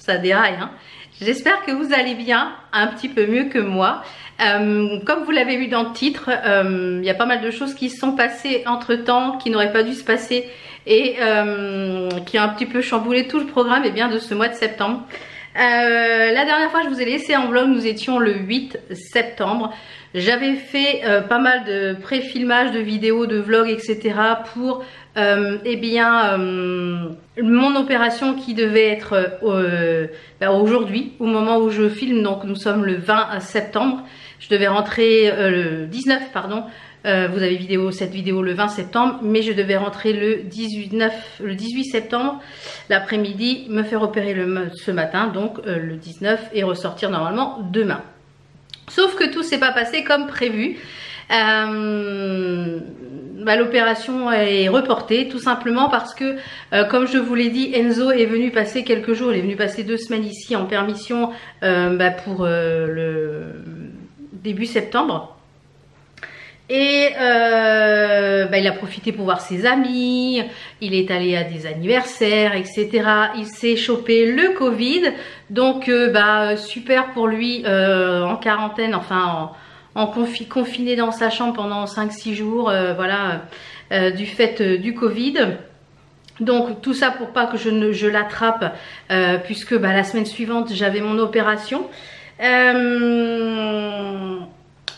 ça déraille, hein. J'espère que vous allez bien, un petit peu mieux que moi. Comme vous l'avez vu dans le titre, il y a pas mal de choses qui se sont passées entre temps, qui n'auraient pas dû se passer et qui ont un petit peu chamboulé tout le programme de ce mois de septembre. La dernière fois je vous ai laissé en vlog, nous étions le 8 septembre. J'avais fait pas mal de pré-filmage, de vidéos, de vlogs, etc. pour mon opération qui devait être aujourd'hui, au moment où je filme. Donc nous sommes le 20 septembre. Je devais rentrer le 19, pardon. Vous avez cette vidéo le 20 septembre, mais je devais rentrer le 18 septembre, l'après-midi, me faire opérer ce matin, donc le 19, et ressortir normalement demain. Sauf que tout s'est pas passé comme prévu. L'opération est reportée tout simplement parce que, comme je vous l'ai dit, Enzo est venu passer quelques jours, il est venu passer 2 semaines ici en permission pour le début septembre. Et il a profité pour voir ses amis, il est allé à des anniversaires, etc. Il s'est chopé le Covid, donc super pour lui, en quarantaine, enfin confiné dans sa chambre pendant 5-6 jours, du fait du Covid. Donc tout ça pour pas que je l'attrape, puisque la semaine suivante j'avais mon opération.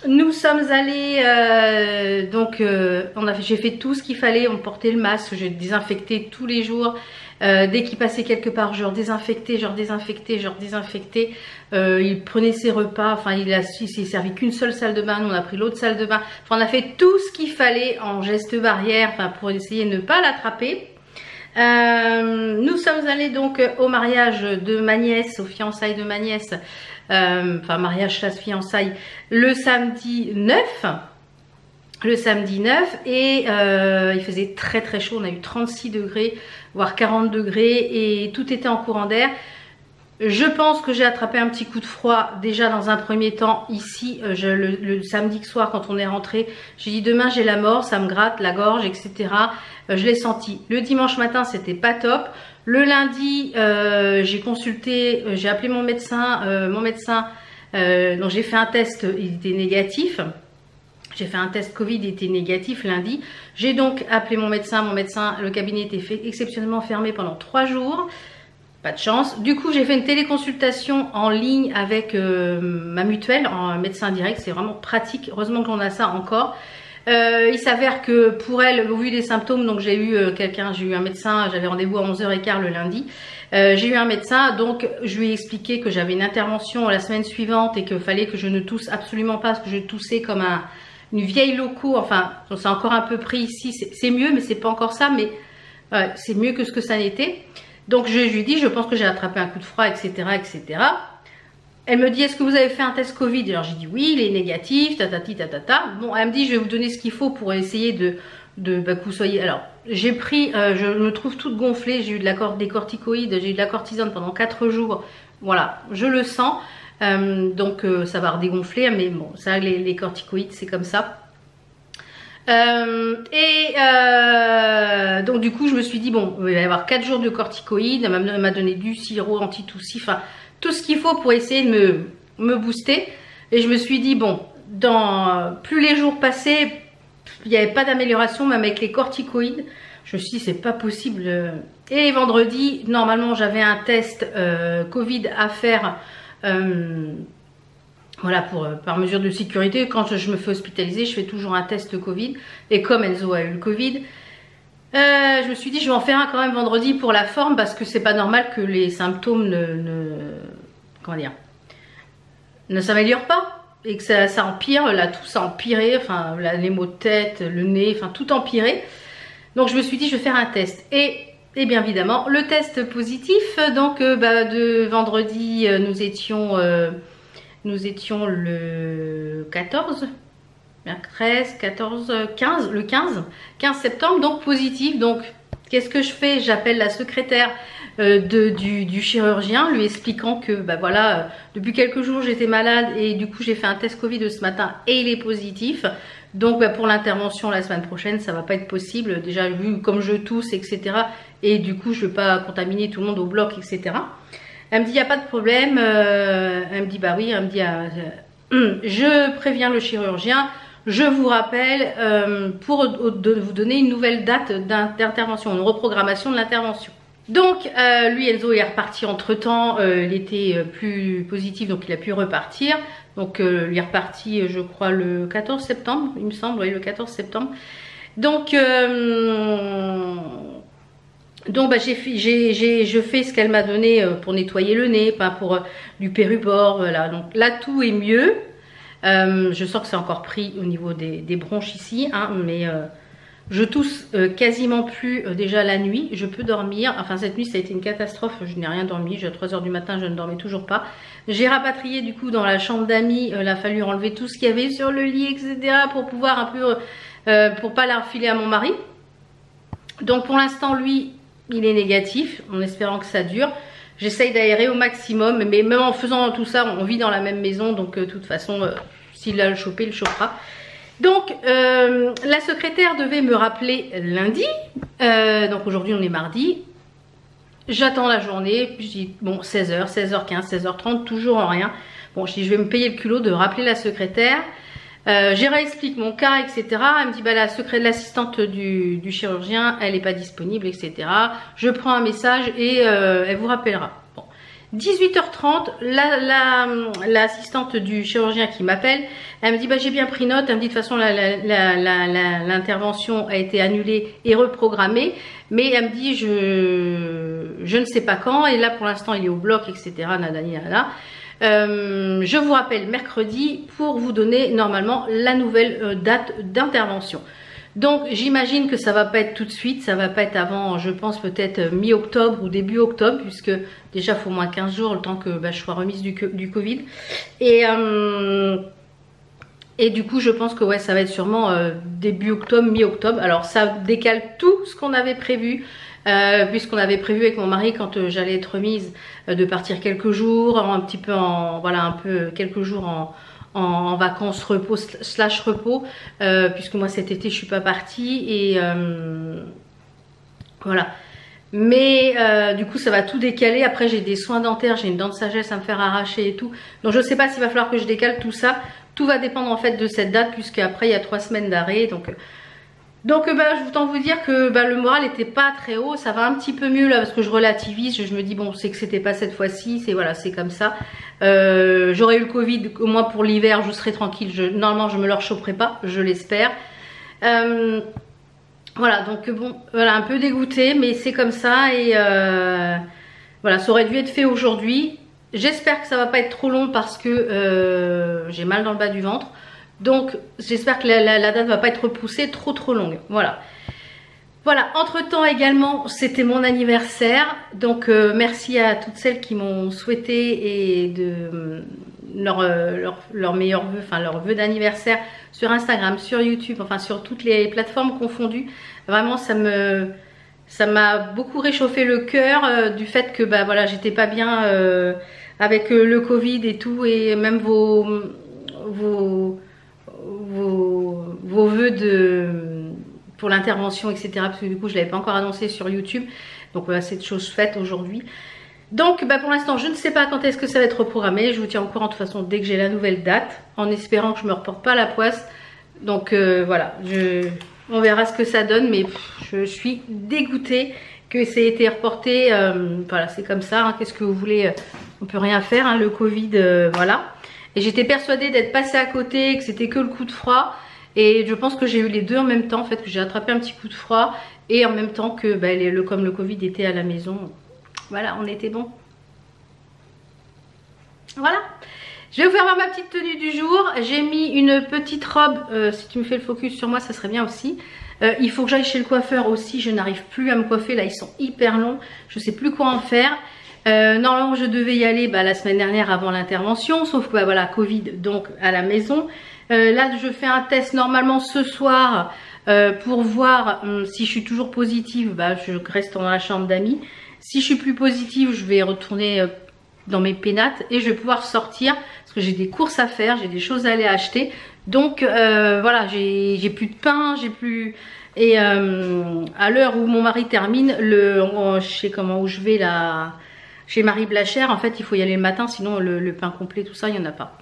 Nous sommes allés, j'ai fait tout ce qu'il fallait, on portait le masque, j'ai désinfecté tous les jours. Dès qu'il passait quelque part, je redésinfectais. Il prenait ses repas, enfin il s'est servi qu'une seule salle de bain, nous on a pris l'autre salle de bain. Enfin, on a fait tout ce qu'il fallait en geste barrière, pour essayer de ne pas l'attraper. Nous sommes allés donc au mariage de ma nièce, aux fiançailles de ma nièce. Mariage chasse fiançailles le samedi 9 et il faisait très très chaud, on a eu 36 degrés voire 40 degrés et tout était en courant d'air. Je pense que j'ai attrapé un petit coup de froid déjà dans un premier temps ici, le samedi soir quand on est rentré. J'ai dit demain j'ai la mort, ça me gratte la gorge, etc. Je l'ai senti. Le dimanche matin c'était pas top. Le lundi j'ai consulté, j'ai appelé mon médecin, donc j'ai fait un test, il était négatif. J'ai fait un test Covid, il était négatif lundi. J'ai donc appelé mon médecin, le cabinet était exceptionnellement fermé pendant 3 jours. Pas de chance. Du coup, j'ai fait une téléconsultation en ligne avec ma mutuelle en médecin direct. C'est vraiment pratique. Heureusement qu'on a ça encore. Il s'avère que pour elle, au vu des symptômes, donc j'ai eu un médecin, j'avais rendez-vous à 11h15 le lundi. J'ai eu un médecin, donc je lui ai expliqué que j'avais une intervention la semaine suivante et qu'il fallait que je ne tousse absolument pas parce que je toussais comme une vieille loco. Enfin, c'est encore un peu pris ici. C'est mieux, mais c'est pas encore ça. Mais c'est mieux que ce que ça n'était. Donc je lui dis, je pense que j'ai attrapé un coup de froid, etc., etc. Elle me dit, est-ce que vous avez fait un test Covid? Alors j'ai dit oui, il est négatif, tatati, tatata. Bon, elle me dit, je vais vous donner ce qu'il faut pour essayer que vous soyez... Alors, j'ai pris, je me trouve toute gonflée, j'ai eu des corticoïdes, j'ai eu de la cortisone pendant 4 jours. Voilà, je le sens. Donc ça va redégonfler, mais bon, ça, les corticoïdes, c'est comme ça. Donc du coup je me suis dit bon, il va y avoir 4 jours de corticoïdes. Elle m'a donné du sirop anti-toussi, enfin tout ce qu'il faut pour essayer de me booster. Et je me suis dit bon, plus les jours passaient, il n'y avait pas d'amélioration même avec les corticoïdes. Je me suis dit c'est pas possible. Et vendredi normalement j'avais un test Covid à faire, par mesure de sécurité. Quand je me fais hospitaliser, je fais toujours un test Covid. Et comme Enzo a eu le Covid, je me suis dit je vais en faire un quand même vendredi pour la forme, parce que c'est pas normal que les symptômes ne s'améliorent pas et que ça empire. La toux a empiré, enfin les maux de tête, le nez, enfin tout empiré. Donc je me suis dit je vais faire un test et bien évidemment le test positif. Donc de vendredi nous étions le 14, 13, 14, 15, le 15 septembre, donc positif. Donc qu'est-ce que je fais? J'appelle la secrétaire du chirurgien, lui expliquant que depuis quelques jours j'étais malade et du coup j'ai fait un test Covid ce matin et il est positif. Donc pour l'intervention la semaine prochaine ça va pas être possible, déjà vu comme je tousse, etc. Et du coup je ne veux pas contaminer tout le monde au bloc, etc. Elle me dit, il n'y a pas de problème. Elle me dit, bah oui, elle me dit, je préviens le chirurgien, je vous rappelle pour vous donner une nouvelle date d'intervention, une reprogrammation de l'intervention. Donc lui, Enzo est reparti entre temps, il était plus positif, donc il a pu repartir. Donc il est reparti, je crois, le 14 septembre, il me semble, oui, le 14 septembre. Donc bah, je fais ce qu'elle m'a donné pour nettoyer le nez, pas pour du pérubor, voilà. Donc là tout est mieux. Je sens que c'est encore pris au niveau des bronches ici, hein, mais je tousse quasiment plus déjà la nuit. Je peux dormir. Enfin cette nuit ça a été une catastrophe, je n'ai rien dormi. À 3 h du matin je ne dormais toujours pas. J'ai rapatrié du coup dans la chambre d'amis. Il a fallu enlever tout ce qu'il y avait sur le lit, etc. pour pouvoir un peu, pour pas la refiler à mon mari. Donc pour l'instant lui il est négatif, en espérant que ça dure. J'essaye d'aérer au maximum, mais même en faisant tout ça, on vit dans la même maison, donc de toute façon, s'il a le chopé, il le chopera. Donc, la secrétaire devait me rappeler lundi, donc aujourd'hui on est mardi. J'attends la journée, puis je dis, bon, 16 h, 16 h 15, 16 h 30, toujours en rien. Bon, je dis, je vais me payer le culot de rappeler la secrétaire. J'ai réexplique mon cas, etc. Elle me dit, bah, l'assistante du chirurgien, elle n'est pas disponible, etc. Je prends un message et elle vous rappellera. Bon. 18 h 30, l'assistante du chirurgien qui m'appelle, elle me dit, bah, j'ai bien pris note. Elle me dit, de toute façon, l'intervention a été annulée et reprogrammée. Mais elle me dit, je ne sais pas quand. Et là, pour l'instant, il est au bloc, etc. Nadani, nada. Je vous rappelle mercredi pour vous donner normalement la nouvelle date d'intervention. Donc j'imagine que ça va pas être tout de suite, ça va pas être avant, je pense peut-être mi-octobre ou début octobre, puisque déjà il faut au moins 15 jours le temps que bah, je sois remise du Covid. Et du coup je pense que ouais, ça va être sûrement début octobre, mi-octobre. Alors ça décale tout ce qu'on avait prévu. Puisqu'on avait prévu avec mon mari quand j'allais être remise de partir quelques jours, un petit peu en voilà, un peu quelques jours en vacances repos slash repos, puisque moi cet été je suis pas partie et voilà. Mais du coup ça va tout décaler. Après j'ai des soins dentaires, j'ai une dent de sagesse à me faire arracher et tout, donc je sais pas s'il va falloir que je décale tout ça. Tout va dépendre en fait de cette date, puisque après il y a 3 semaines d'arrêt, donc bah, je voulais vous dire que bah, le moral n'était pas très haut. Ça va un petit peu mieux là parce que je relativise. Je me dis bon, c'est que c'était pas cette fois-ci, c'est voilà, c'est comme ça. J'aurais eu le Covid au moins pour l'hiver, je serais tranquille. Normalement je me le rechoperai pas, je l'espère. Voilà, donc bon, voilà, un peu dégoûtée, mais c'est comme ça. Et voilà, ça aurait dû être fait aujourd'hui. J'espère que ça va pas être trop long parce que j'ai mal dans le bas du ventre. Donc j'espère que la date va pas être repoussée trop longue. Voilà. Voilà, entre temps également c'était mon anniversaire. Donc merci à toutes celles qui m'ont souhaité et de leur meilleurs vœux, enfin leurs vœux d'anniversaire sur Instagram, sur YouTube, enfin sur toutes les plateformes confondues. Vraiment ça m'a beaucoup réchauffé le cœur du fait que bah voilà, j'étais pas bien avec le Covid et tout, et même vos vœux pour l'intervention, etc. Parce que du coup je l'avais pas encore annoncé sur YouTube. Donc voilà, cette chose faite aujourd'hui. Donc bah, pour l'instant je ne sais pas quand est-ce que ça va être reprogrammé. Je vous tiens au courant de toute façon dès que j'ai la nouvelle date, en espérant que je me reporte pas à la poisse. Donc voilà, on verra ce que ça donne, mais je suis dégoûtée que ça ait été reporté. Voilà, c'est comme ça, hein. Qu'est-ce que vous voulez, on peut rien faire, hein, le Covid, voilà. Et j'étais persuadée d'être passée à côté, que c'était que le coup de froid. Et je pense que j'ai eu les deux en même temps, en fait, que j'ai attrapé un petit coup de froid. Et en même temps que, bah, comme le Covid était à la maison, voilà, on était bon. Voilà. Je vais vous faire voir ma petite tenue du jour. J'ai mis une petite robe, si tu me fais le focus sur moi, ça serait bien aussi. Il faut que j'aille chez le coiffeur aussi, je n'arrive plus à me coiffer, là ils sont hyper longs. Je ne sais plus quoi en faire. Normalement je devais y aller la semaine dernière avant l'intervention, sauf que bah, voilà, Covid, donc à la maison. Là je fais un test normalement ce soir pour voir si je suis toujours positive. Bah, je reste dans la chambre d'amis. Si je suis plus positive, je vais retourner dans mes pénates et je vais pouvoir sortir parce que j'ai des courses à faire, j'ai des choses à aller acheter. Donc voilà, j'ai plus de pain, j'ai plus... Et à l'heure où mon mari termine, je sais comment où je vais là. chez Marie Blachère. En fait, il faut y aller le matin, sinon le pain complet, tout ça, il n'y en a pas.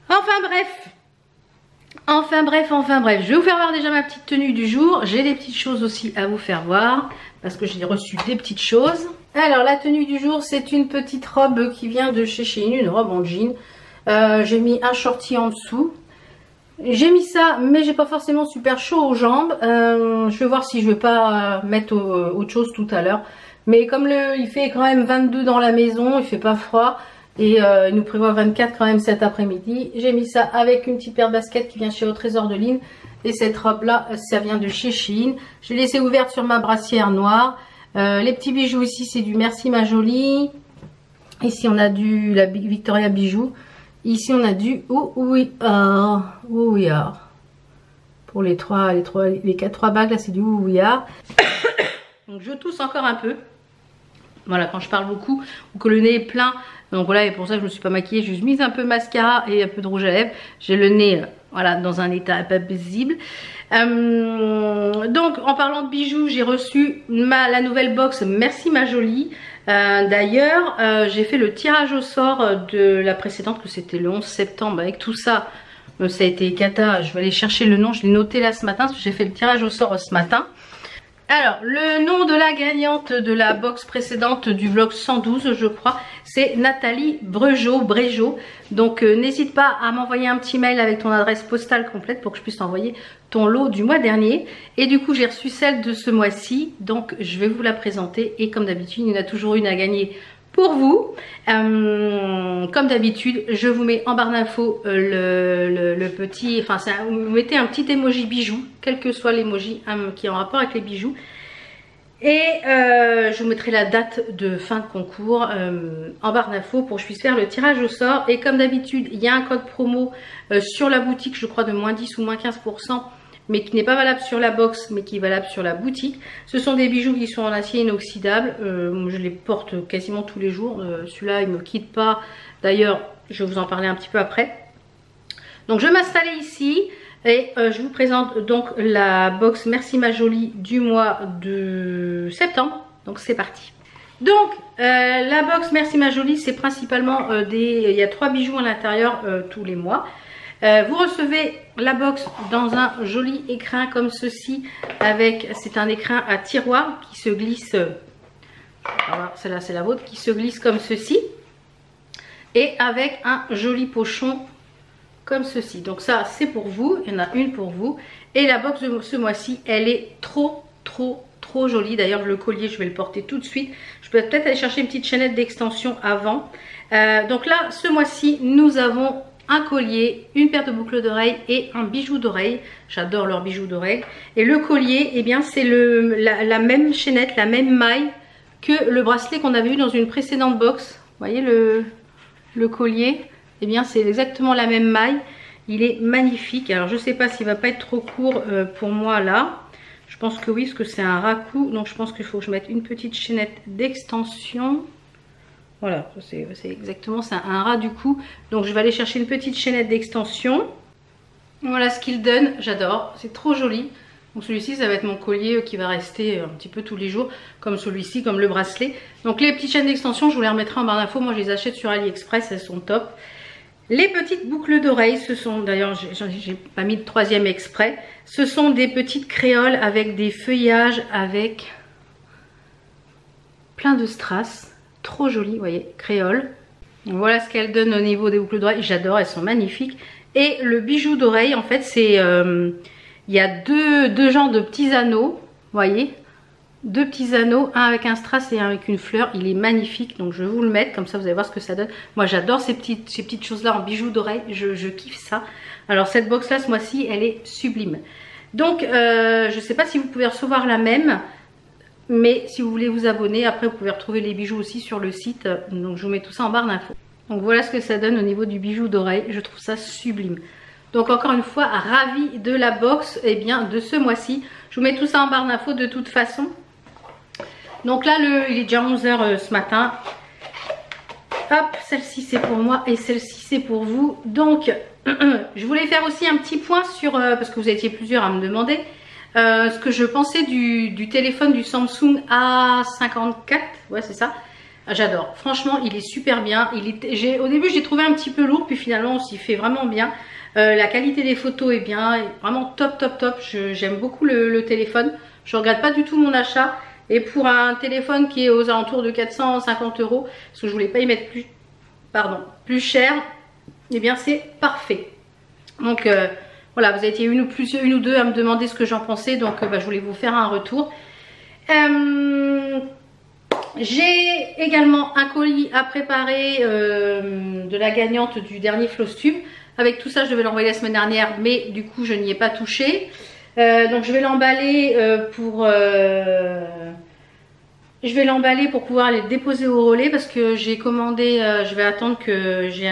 Enfin bref. Je vais vous faire voir déjà ma petite tenue du jour. J'ai des petites choses aussi à vous faire voir parce que j'ai reçu des petites choses. Alors la tenue du jour, c'est une petite robe qui vient de chez Shein, une robe en jean. J'ai mis un shorty en dessous. J'ai mis ça, mais j'ai pas forcément super chaud aux jambes. Je vais voir si je vais pas mettre autre chose tout à l'heure. Mais comme il fait quand même 22 dans la maison, il fait pas froid. Et il nous prévoit 24 quand même cet après-midi. J'ai mis ça avec une petite paire de baskets qui vient chez Au Trésor de Lynn. Et cette robe là, ça vient de chez Shein. Je l'ai laissée ouverte sur ma brassière noire. Les petits bijoux ici, c'est du Merci Ma Jolie. Ici on a du la Victoria Bijoux. Ici on a du Who We Are. Pour les trois bagues là, c'est du Who We Are. Donc je tousse encore un peu. Voilà, quand je parle beaucoup ou que le nez est plein. Donc voilà, et pour ça je me suis pas maquillée. J'ai juste mis un peu de mascara et un peu de rouge à lèvres. J'ai le nez voilà, dans un état pas visible. Donc en parlant de bijoux, j'ai reçu la nouvelle box Merci Ma Jolie. D'ailleurs, j'ai fait le tirage au sort de la précédente, que c'était le 11 septembre. Avec tout ça, ça a été cata. Je vais aller chercher le nom, je l'ai noté là ce matin, parce que j'ai fait le tirage au sort ce matin. Alors, le nom de la gagnante de la box précédente du vlog 112, je crois, c'est Nathalie Bregeau. Donc, n'hésite pas à m'envoyer un petit mail avec ton adresse postale complète pour que je puisse t'envoyer ton lot du mois dernier. Et du coup, j'ai reçu celle de ce mois-ci, donc je vais vous la présenter. Et comme d'habitude, il y en a toujours une à gagner pour vous. Comme d'habitude, je vous mets en barre d'infos le petit, enfin vous mettez un petit emoji bijou, quel que soit l'emoji qui est en rapport avec les bijoux. Et je vous mettrai la date de fin de concours en barre d'infos pour que je puisse faire le tirage au sort. Et comme d'habitude, il y a un code promo sur la boutique, je crois de moins 10 ou moins 15%. Mais qui n'est pas valable sur la box, mais qui est valable sur la boutique. Ce sont des bijoux qui sont en acier inoxydable. Je les porte quasiment tous les jours. Celui-là, il ne me quitte pas. D'ailleurs, je vais vous en parler un petit peu après. Donc, je vais m'installer ici. Et je vous présente donc la box Merci Ma Jolie du mois de septembre. Donc, c'est parti. Donc, la box Merci Ma Jolie, c'est principalement il y a 3 bijoux à l'intérieur tous les mois. Vous recevez la box dans un joli écrin comme ceci, c'est un écrin à tiroir qui se glisse, celle-là c'est la vôtre, qui se glisse comme ceci, et avec un joli pochon comme ceci. Donc ça c'est pour vous, il y en a une pour vous, et la box de ce mois-ci, elle est trop jolie. D'ailleurs le collier, je vais le porter tout de suite. Je peux peut-être aller chercher une petite chaînette d'extension avant. Donc là, ce mois-ci, nous avons un collier, une paire de boucles d'oreilles et un bijou d'oreille. J'adore leurs bijoux d'oreille. Et le collier, eh bien c'est la même chaînette, la même maille que le bracelet qu'on avait eu dans une précédente box. Vous voyez le collier, eh bien c'est exactement la même maille. Il est magnifique. Alors je ne sais pas s'il va pas être trop court pour moi là. Je pense que oui, parce que c'est un ras-cou. Donc je pense qu'il faut que je mette une petite chaînette d'extension. Voilà, c'est exactement ça, un ras du cou. Donc je vais aller chercher une petite chaînette d'extension. Voilà ce qu'il donne, j'adore, c'est trop joli. Donc celui-ci, ça va être mon collier qui va rester un petit peu tous les jours, comme celui-ci, comme le bracelet. Donc les petites chaînes d'extension, je vous les remettrai en barre d'infos. Moi je les achète sur AliExpress, elles sont top. Les petites boucles d'oreilles, ce sont, d'ailleurs j'ai pas mis de troisième exprès. Ce sont des petites créoles avec des feuillages, avec plein de strass. Trop jolie, vous voyez, créole. Voilà ce qu'elle donne au niveau des boucles d'oreilles. J'adore, elles sont magnifiques. Et le bijou d'oreille, en fait, c'est il y a deux genres de petits anneaux, vous voyez, 2 petits anneaux, un avec un strass et un avec une fleur. Il est magnifique, donc je vais vous le mettre, comme ça vous allez voir ce que ça donne. Moi j'adore ces petites choses là en bijoux d'oreille, je kiffe ça. Alors cette box là ce mois-ci, elle est sublime. Donc je ne sais pas si vous pouvez recevoir la même. Mais si vous voulez vous abonner, après vous pouvez retrouver les bijoux aussi sur le site. Donc je vous mets tout ça en barre d'infos. Donc voilà ce que ça donne au niveau du bijou d'oreille. Je trouve ça sublime. Donc encore une fois, ravie de la box de ce mois-ci. Je vous mets tout ça en barre d'infos de toute façon. Donc là, il est déjà 11 h ce matin. Hop, celle-ci c'est pour moi et celle-ci c'est pour vous. Donc je voulais faire aussi un petit point sur, parce que vous étiez plusieurs à me demander, ce que je pensais du téléphone du Samsung A54, ouais c'est ça, J'adore. Franchement, il est super bien. Au début, j'ai trouvé un petit peu lourd, puis finalement, on s'y fait vraiment bien. La qualité des photos est bien, vraiment top, top, top. J'aime beaucoup le téléphone. Je regrette pas du tout mon achat. Et pour un téléphone qui est aux alentours de 450 €, parce que je voulais pas y mettre plus cher, eh bien c'est parfait. Donc voilà, vous avez été une ou deux à me demander ce que j'en pensais, donc je voulais vous faire un retour. J'ai également un colis à préparer de la gagnante du dernier Flostube. Avec tout ça, je devais l'envoyer la semaine dernière, mais du coup, je n'y ai pas touché. Donc, je vais l'emballer pour pouvoir les déposer au relais parce que j'ai commandé. Je vais attendre que j'ai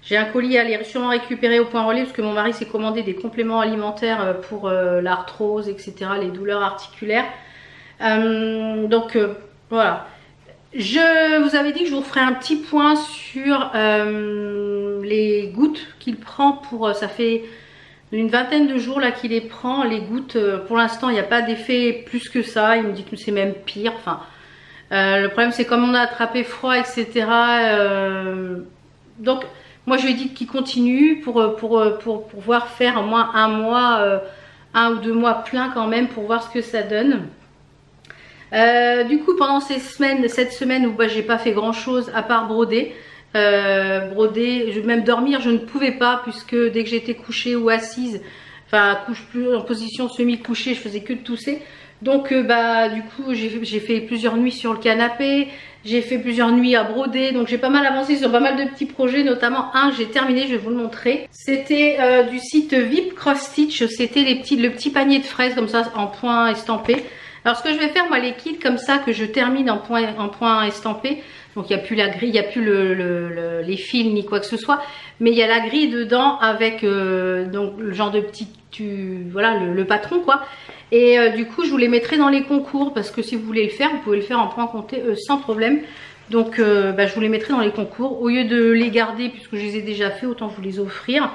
j'ai un colis à aller sûrement récupérer au point relais parce que mon mari s'est commandé des compléments alimentaires pour l'arthrose, etc., les douleurs articulaires. Voilà. Je vous avais dit que je vous ferai un petit point sur les gouttes qu'il prend pour... ça fait une vingtaine de jours là qu'il les prend, les gouttes. Pour l'instant, il n'y a pas d'effet plus que ça. Il me dit que c'est même pire. Enfin, le problème, c'est comme on a attrapé froid, etc. Donc, moi, je lui ai dit qu'il continue pour pouvoir faire au moins un mois, 1 ou 2 mois plein quand même pour voir ce que ça donne. Du coup, pendant cette semaine où j'ai pas fait grand chose à part broder, même dormir je ne pouvais pas puisque dès que j'étais couchée ou assise, enfin plus en position semi-couchée, je faisais que de tousser. Donc du coup j'ai fait plusieurs nuits sur le canapé, j'ai fait plusieurs nuits à broder, donc j'ai pas mal avancé sur pas mal de petits projets, notamment un que j'ai terminé, je vais vous le montrer. C'était du site VIP Cross Stitch, c'était le petit panier de fraises comme ça en point estampé. Alors ce que je vais faire, moi, les kits comme ça que je termine en point estampé, donc il n'y a plus la grille, il n'y a plus les fils ni quoi que ce soit, mais il y a la grille dedans avec donc le genre de petit, voilà, le patron quoi. Et du coup je vous les mettrai dans les concours parce que si vous voulez le faire, vous pouvez le faire en point compté sans problème. Donc je vous les mettrai dans les concours. Au lieu de les garder puisque je les ai déjà fait, autant vous les offrir.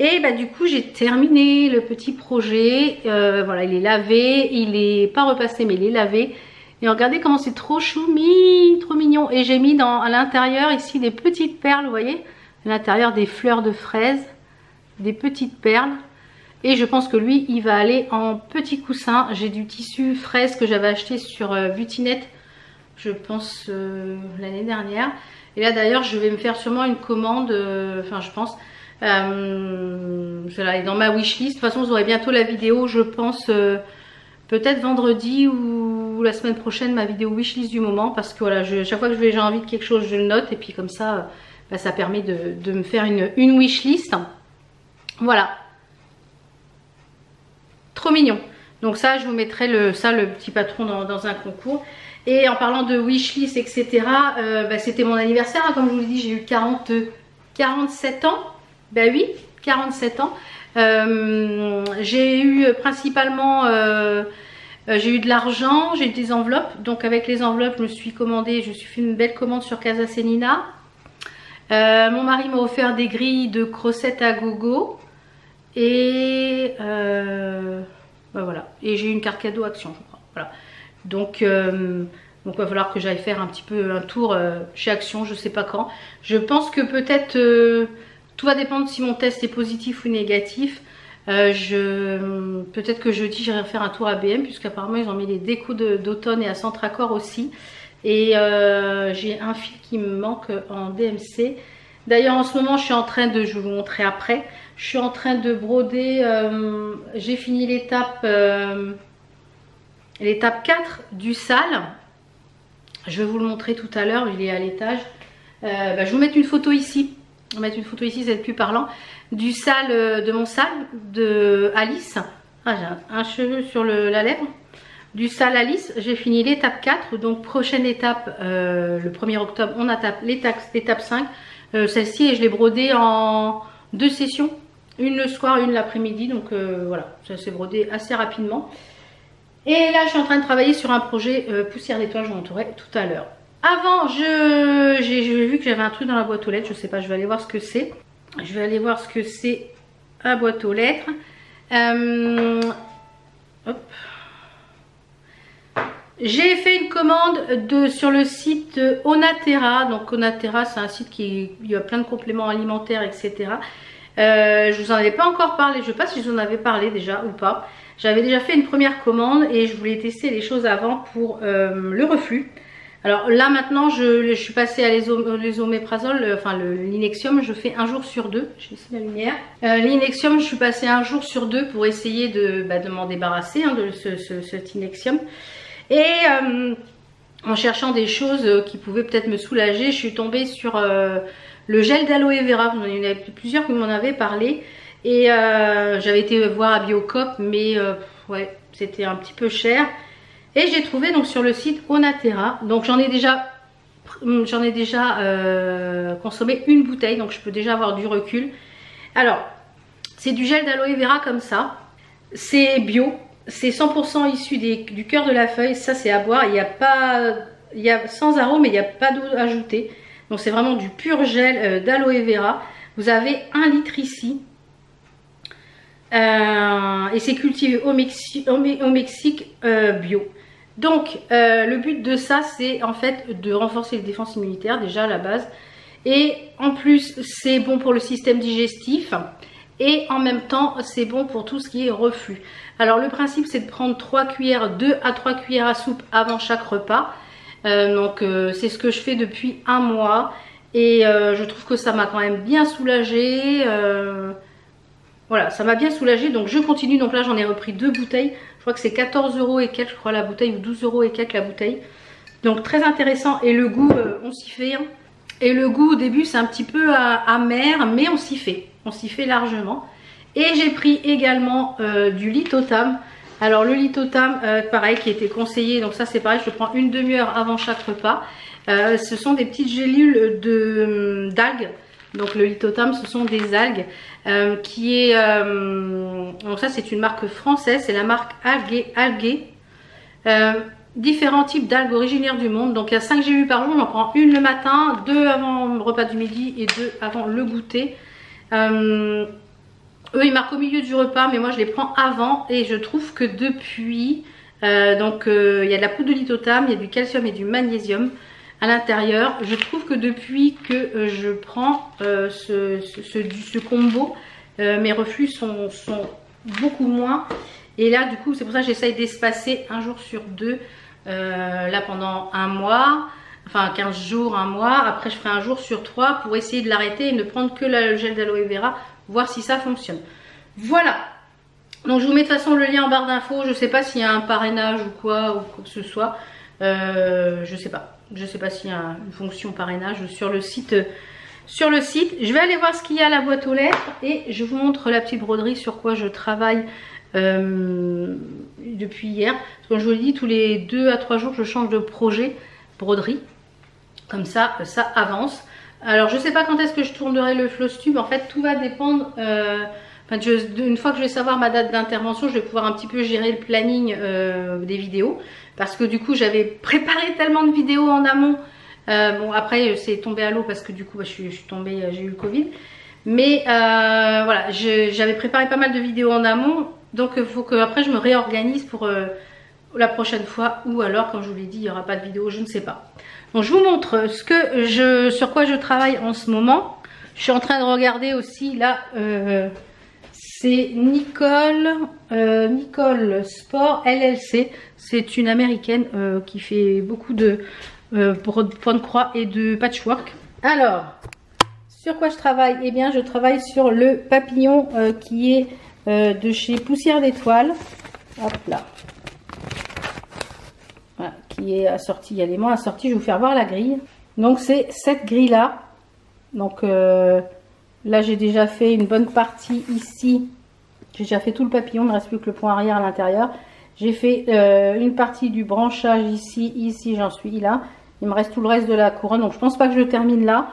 Et du coup j'ai terminé le petit projet, voilà, il est lavé, il est pas repassé mais il est lavé. Et regardez comment c'est trop choumi, trop mignon. Et j'ai mis à l'intérieur ici des petites perles, vous voyez, à l'intérieur des fleurs de fraises, des petites perles. Et je pense que lui il va aller en petit coussin. J'ai du tissu fraise que j'avais acheté sur Butinette, je pense l'année dernière. Et là d'ailleurs je vais me faire sûrement une commande, enfin je pense... je vais aller dans ma wishlist. De toute façon vous aurez bientôt la vidéo, je pense peut-être vendredi ou la semaine prochaine, ma vidéo wishlist du moment, parce que voilà, chaque fois que j'ai envie de quelque chose je le note et puis comme ça ça permet de me faire une wishlist. Voilà, trop mignon. Donc ça je vous mettrai le petit patron dans un concours. Et en parlant de wishlist etc, c'était mon anniversaire hein, comme je vous l'ai dit, j'ai eu 47 ans. Ben oui, 47 ans. J'ai eu principalement, j'ai eu de l'argent, j'ai eu des enveloppes. Donc avec les enveloppes, je me suis fait une belle commande sur Casa Senina. Mon mari m'a offert des grilles de crossettes à gogo. Et voilà. Et j'ai eu une carte cadeau Action, je crois. Voilà. Donc il va falloir que j'aille faire un petit peu un tour chez Action, je sais pas quand. Je pense que peut-être... tout va dépendre si mon test est positif ou négatif. Peut-être que jeudi j'irai faire un tour à BM puisqu'apparemment ils ont mis les décos d'automne et à Centracor aussi. Et j'ai un fil qui me manque en DMC. D'ailleurs en ce moment je suis en train de, je vais vous montrer après, je suis en train de broder, j'ai fini l'étape 4 du sale. Je vais vous le montrer tout à l'heure, il est à l'étage. Je vais vous mettre une photo ici. On va mettre une photo ici, ça va être plus parlant. Du sale, de mon sale de Alice. Ah, j'ai un cheveu sur la lèvre. Du sale Alice, j'ai fini l'étape 4. Donc prochaine étape, le 1er octobre, on attaque l'étape 5. Celle-ci, je l'ai brodée en 2 sessions. Une le soir, une l'après-midi. Donc voilà, ça s'est brodé assez rapidement. Et là, je suis en train de travailler sur un projet poussière d'étoiles, je vous montrerai tout à l'heure. Avant, j'ai vu que j'avais un truc dans la boîte aux lettres, je sais pas, je vais aller voir ce que c'est. Je vais aller voir ce que c'est à boîte aux lettres. Hop. J'ai fait une commande sur le site Onaterra. Donc Onaterra, c'est un site qui il y a plein de compléments alimentaires, etc. Je vous en avais pas encore parlé, je sais pas si je vous en avais parlé déjà ou pas. J'avais déjà fait une première commande et je voulais tester les choses avant pour le reflux. Alors là maintenant je suis passée à l'ésoméprazole, enfin l'Inexium, je fais un jour sur deux. Je vais essayer la lumière. L'Inexium, je suis passée un jour sur deux pour essayer de m'en débarrasser de cet Inexium. Et en cherchant des choses qui pouvaient peut-être me soulager, je suis tombée sur le gel d'aloe vera. Il y en avait plusieurs qui m'en avaient parlé. Et j'avais été voir à Biocop, mais ouais, c'était un petit peu cher. Et j'ai trouvé donc sur le site Onaterra. Donc j'en ai déjà consommé une bouteille, donc je peux déjà avoir du recul. Alors, c'est du gel d'aloe vera comme ça. C'est bio. C'est 100% issu du cœur de la feuille. Ça, c'est à boire. Il y a sans arôme, mais il n'y a pas d'eau ajoutée. Donc c'est vraiment du pur gel d'aloe vera. Vous avez 1 litre ici. Et c'est cultivé au Mexique bio. Donc le but de ça, c'est en fait de renforcer les défenses immunitaires déjà à la base. Et en plus, c'est bon pour le système digestif. Et en même temps, c'est bon pour tout ce qui est reflux. Alors le principe, c'est de prendre 2 à 3 cuillères à soupe avant chaque repas. C'est ce que je fais depuis un mois. Et je trouve que ça m'a quand même bien soulagée. Voilà, ça m'a bien soulagée. Donc je continue. Donc là, j'en ai repris 2 bouteilles. Je crois que c'est 14 € et quelques, je crois, la bouteille, ou 12 € et quelques la bouteille. Donc très intéressant. Et le goût, on s'y fait. Et le goût au début, c'est un petit peu amer, mais on s'y fait. On s'y fait largement. Et j'ai pris également du Litotam. Alors le Litotam, pareil, qui était conseillé. Donc ça, c'est pareil, je le prends une demi-heure avant chaque repas. Ce sont des petites gélules d'algues. Donc le Litotam, ce sont des algues donc ça, c'est une marque française. C'est la marque Algué. Différents types d'algues originaires du monde. Donc il y a 5 gélules par jour. J'en prends une le matin, 2 avant le repas du midi et 2 avant le goûter. Eux, ils marquent au milieu du repas, mais moi je les prends avant. Et je trouve que depuis, il y a de la poudre de Litotam, il y a du calcium et du magnésium à l'intérieur. Je trouve que depuis que je prends ce combo, mes reflux sont beaucoup moins. Et là, du coup, c'est pour ça que j'essaye d'espacer un jour sur 2. Là pendant un mois, enfin 15 jours, un mois. Après je ferai un jour sur 3 pour essayer de l'arrêter et ne prendre que le gel d'aloe vera, voir si ça fonctionne. Voilà, donc je vous mets de toute façon le lien en barre d'infos. Je sais pas s'il y a un parrainage ou quoi que ce soit. Je sais pas s'il y a une fonction parrainage sur le site. Je vais aller voir ce qu'il y a à la boîte aux lettres et je vous montre la petite broderie sur quoi je travaille depuis hier. Comme je vous l'ai dit, tous les 2 à 3 jours je change de projet broderie. Comme ça, ça avance. Alors je sais pas quand est-ce que je tournerai le floss tube. En fait, tout va dépendre. Une fois que je vais savoir ma date d'intervention, je vais pouvoir un petit peu gérer le planning des vidéos. Parce que du coup, j'avais préparé tellement de vidéos en amont. Bon, après, c'est tombé à l'eau parce que du coup, je suis tombée, j'ai eu le Covid. Mais voilà, j'avais préparé pas mal de vidéos en amont. Donc il faut que après je me réorganise pour la prochaine fois. Ou alors, comme je vous l'ai dit, il n'y aura pas de vidéo, je ne sais pas. Donc je vous montre sur quoi je travaille en ce moment. Je suis en train de regarder aussi là. C'est Nicole Sport LLC. C'est une américaine qui fait beaucoup de points de croix et de patchwork. Alors, sur quoi je travaille? Eh bien, je travaille sur le papillon qui est de chez Poussière d'Étoile. Hop là. Voilà, qui est assorti. Il y a l'élément assorti. Je vais vous faire voir la grille. Donc, c'est cette grille-là. Donc, là, j'ai déjà fait une bonne partie ici. J'ai déjà fait tout le papillon. Il ne me reste plus que le point arrière à l'intérieur. J'ai fait une partie du branchage ici. Ici, j'en suis là. Il me reste tout le reste de la couronne. Donc, je pense pas que je le termine là.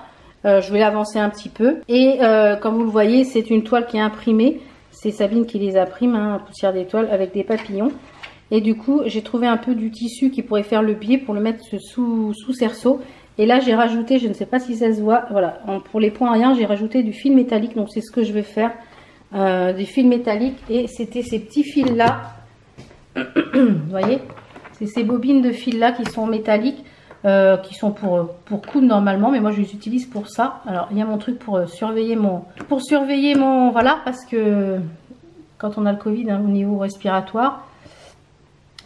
Je vais l'avancer un petit peu. Et comme vous le voyez, c'est une toile qui est imprimée. C'est Sabine qui les imprime, hein, Poussière d'Étoile, avec des papillons. Et du coup, j'ai trouvé un peu du tissu qui pourrait faire le biais pour le mettre sous cerceau. Et là, j'ai rajouté, je ne sais pas si ça se voit, voilà, pour les points arrière, j'ai rajouté du fil métallique. Donc, c'est ce que je vais faire, du fil métallique. Et c'était ces petits fils-là, vous voyez, C'est ces bobines de fil là qui sont métalliques, qui sont pour coudre normalement, mais moi je les utilise pour ça. Alors il y a mon truc pour surveiller mon voilà, parce que quand on a le Covid hein, au niveau respiratoire.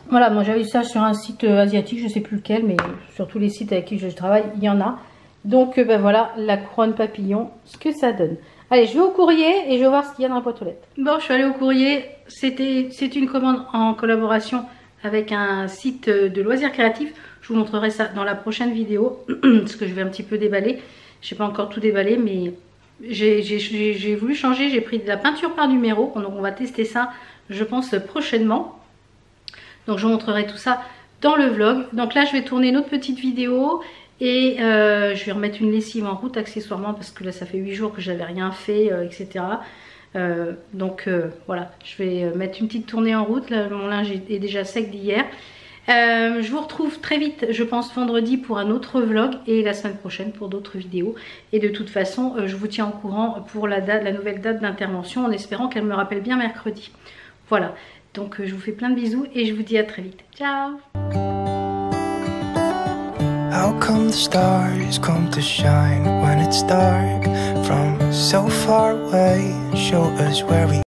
Voilà, moi j'avais vu ça sur un site asiatique, je sais plus lequel, mais sur tous les sites avec qui je travaille, il y en a. Donc ben voilà, la couronne papillon, ce que ça donne. Allez, je vais au courrier et je vais voir ce qu'il y a dans la boîte aux lettres. Bon, je suis allée au courrier. C'est une commande en collaboration avec un site de loisirs créatifs. Je vous montrerai ça dans la prochaine vidéo, parce que je vais un petit peu déballer. Je n'ai pas encore tout déballé, mais j'ai voulu changer. J'ai pris de la peinture par numéro. Donc on va tester ça, je pense, prochainement. Donc je vous montrerai tout ça dans le vlog. Donc là, je vais tourner une autre petite vidéo. Et je vais remettre une lessive en route accessoirement parce que là ça fait 8 jours que j'avais rien fait, etc. Voilà, je vais mettre une petite tournée en route. Là, mon linge est déjà sec d'hier. Je vous retrouve très vite, je pense vendredi pour un autre vlog et la semaine prochaine pour d'autres vidéos. Et de toute façon, je vous tiens au courant pour la nouvelle date d'intervention en espérant qu'elle me rappelle bien mercredi. Voilà, donc je vous fais plein de bisous et je vous dis à très vite. Ciao! How come the stars come to shine when it's dark from so far away and show us where we